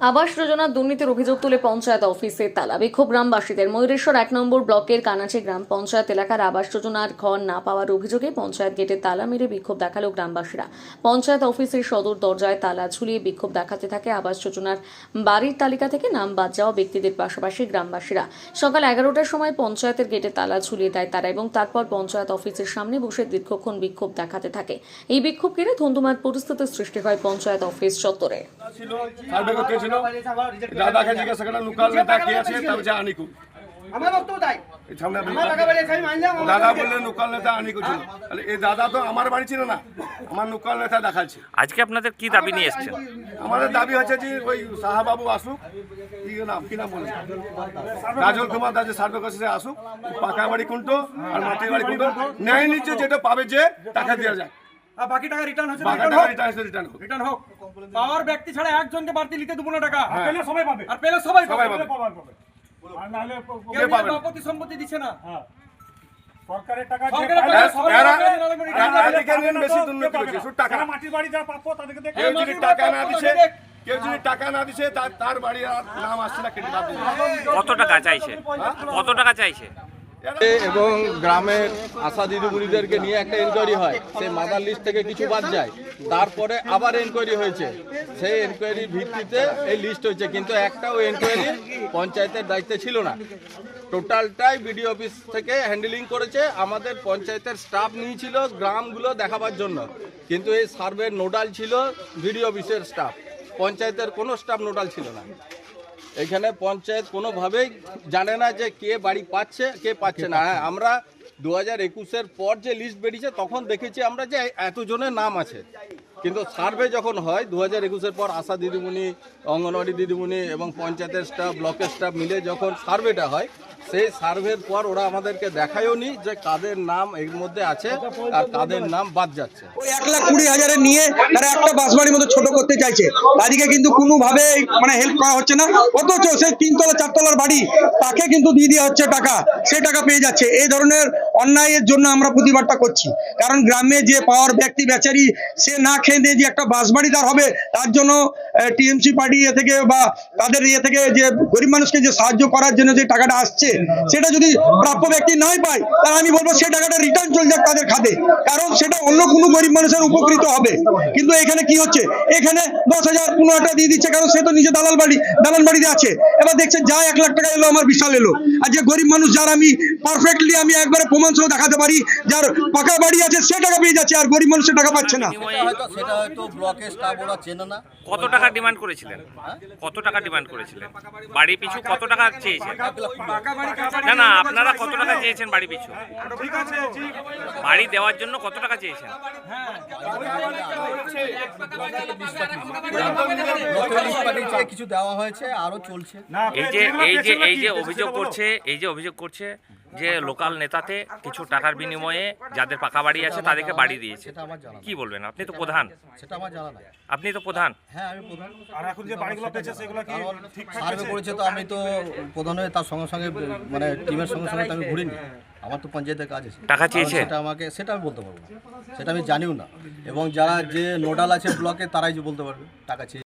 আবাস যোজনার দুর্নীতির অভিযোগ তুলে পঞ্চায়েত অফিসে তালা। বিক্ষোভ গ্রামবাসীদের। ময়ূরেশ্বর 1 নম্বর ব্লকের কানাচি গ্রাম পঞ্চায়েত এলাকার আবাস যোজনার ঘর না পাওয়ার অভিযোগে পঞ্চায়েত গেটে তালা মেরে বিক্ষোভ দেখালো গ্রামবাসীরা। পঞ্চায়েত অফিসের সদর দরজায় তালা ঝুলিয়ে বিক্ষোভ দেখাতে থাকে আবাস যোজনার বাড়ির তালিকা থেকে নাম বাদ যাওয়া ব্যক্তিদের পাশাপাশি গ্রামবাসীরা। সকাল 11টার সময় পঞ্চায়েতের গেটে তালা ঝুলিয়ে দেয় তারা এবং তারপর পঞ্চায়েত অফিসের সামনে বসে দীর্ঘক্ষণ বিক্ষোভ দেখাতে থাকে। এই বিক্ষোভ ঘিরে ধুন্ধুমার পরিস্থিতির সৃষ্টি হয় পঞ্চায়েত অফিস চত্বরে। দাদাকে জিজ্ঞাসা করা লোকাল নেতা কে আছে তবে যা আনিকু দাদা বললেন লোকাল নেতা আনিকু ছিল। তাহলে এই দাদা তো আমার বাড়ি ছিল না, আমার লোকাল নেতা দেখাচ্ছে। আজকে আপনাদের কি দাবি নিয়ে এসেছেন? আমাদের দাবি হচ্ছে যে ওই সাহাবাবু আসুক, কি নাম বলে রাজল কুমার দাস সার্ভে করছে আসুক, পাকা বাড়ি কোনটো আর মাটির বাড়ি কোনটো ন্যায় নিচ্ছে যেটা পাবে যে টাকা দেওয়া যায়, বাকি টাকা রিটার্ন হচ্ছে রিটার্ন হোক। পাওয়ার ব্যক্তি ছাড়া একজনকে বাড়তি নিতে দেবো না টাকা, পেলে সবাই পাবে, আর পেলে সবাই পাবে। আর নাহলে কেউ বাপতি সম্পত্তি দিচ্ছে না। সরকারের টাকা বেশি দুর্নীতি হচ্ছে, শুধু টাকা। মাটির বাড়ি যারা প্রাপ্য তাদেরকে কেউ যদি টাকা না দিছে, কেউ যদি টাকা না দিছে তার বাড়ি আর নাম আসছে না, কেটে দিচ্ছে। কত টাকা চাইছে? কত টাকা চাইছে? এবং গ্রামের আশা দিদিমণিদেরকে নিয়ে একটা এনকোয়ারি হয়, সেই মাদার লিস্ট থেকে কিছু বাদ যায়, তারপরে আবার এনকোয়ারি হয়েছে, সেই এনকোয়ারির ভিত্তিতে এই লিস্ট হয়েছে, কিন্তু একটাও এনকোয়ারি পঞ্চায়েতের দায়িত্বে ছিল না। টোটালটাই বিডিও অফিস থেকে হ্যান্ডেলিং করেছে। আমাদের পঞ্চায়েতের স্টাফ নিয়েছিল গ্রামগুলো দেখাবার জন্য, কিন্তু এই সার্ভের নোডাল ছিল বিডিও অফিসের স্টাফ, পঞ্চায়েতের কোনো স্টাফ নোডাল ছিল না। এখানে পঞ্চায়েত কোনোভাবেই জানে না যে কে বাড়ি পাচ্ছে কে পাচ্ছে না। হ্যাঁ, আমরা 2021-এর পর যে লিস্ট বেরিয়েছে তখন দেখেছি আমরা যে এতজনের নাম আছে, কিন্তু সার্ভে যখন হয় 2021-এর পর আশা দিদিমণি, অঙ্গনওয়াড়ি দিদিমণি এবং পঞ্চায়েতের স্টাফ, ব্লকের স্টাফ মিলে যখন সার্ভেটা হয়, সেই সার্ভের পর ওরা আমাদেরকে দেখায়ও নি যে কাদের নাম এর মধ্যে আছে আর কাদের নাম বাদ যাচ্ছে। 1,20,000 নিয়ে তারা একটা বাসবাড়ির মতো ছোট করতে চাইছে, তাদেরকে কিন্তু কোনোভাবে হেল্প করা হচ্ছে না। অথচ সেই 3 তলা 4 তলার বাড়ি তাকে কিন্তু দিয়ে দেওয়া হচ্ছে টাকা, সে টাকা পেয়ে যাচ্ছে। এই ধরনের অন্যায়ের জন্য আমরা প্রতিবাদটা করছি, কারণ গ্রামে যে পাওয়ার ব্যক্তি বেচারি সে না খেয়ে দিয়ে যে একটা বাসবাড়ি তার হবে, তার জন্য টিএমসি পার্টি থেকে বা তাদের থেকে যে গরিব মানুষকে যে সাহায্য করার জন্য যে টাকাটা আসছে, সেটা যদি প্রাপ্য ব্যক্তি নাই পায়, তাহলে আমি বলবো সেই টাকাটা রিটার্ন চলে যাক তাদের খাতে, কারণ সেটা অন্য কোনো গরিব মানুষের উপকৃত হবে। কিন্তু এখানে কি হচ্ছে, এখানে 10,000 15,000 দিয়ে দিচ্ছে, কারণ সে তো নিজে দালাল বাড়িতে আছে। এবার দেখছে যা 1 লাখ টাকা এলো আমার বিশাল এলো, আর যে গরিব মানুষ যার আমি পারফেক্টলি আমি একবারে প্রমাণ সহ দেখাতে পারি যার পাকা বাড়ি আছে সে টাকা পেয়ে যাচ্ছে, আর গরিব মানুষ সে টাকা পাচ্ছে না। সেটা হয়তো ব্লকের স্টাফ ওরা চেনে না। কত টাকা ডিমান্ড করেছিলেন? কত টাকা ডিমান্ড করেছিলেন? বাড়ি পিছু কত টাকা চেয়েছেন? না না, আপনারা কত টাকা চেয়েছেন বাড়ি পিছু? বাড়ি দেওয়ার জন্য কত টাকা চেয়েছেন? কিছু দেওয়া হয়েছে, আরো চলছে। এই যে অভিযোগ করছে যে লোকাল নেতাতে কিছু টাকার বিনিময়ে যাদের পাকা বাড়ি আছে তাদেরকে বাড়ি দিয়েছে, কি বলবেন? আপনি তো প্রধান। সেটা আমার জানা নাই। আপনি তো প্রধান। হ্যাঁ, আমি প্রধান। আর এখন যে বাড়িগুলো পেয়েছে সেগুলো কি ঠিক সার্ভে করেছে, তো আমি তো প্রধান হয়ে তার সঙ্গে সঙ্গে মানে টিমের সঙ্গে সঙ্গে তো আমি ঘুরিনি। আমার তো পঞ্চায়েতের কাজ আছে। টাকা চেয়েছে? সেটা আমি বলতে পারবো না, সেটা আমি জানিও না। এবং যারা যে নোডাল আছে ব্লকে তারাই যে বলতে পারবে টাকা চেয়ে।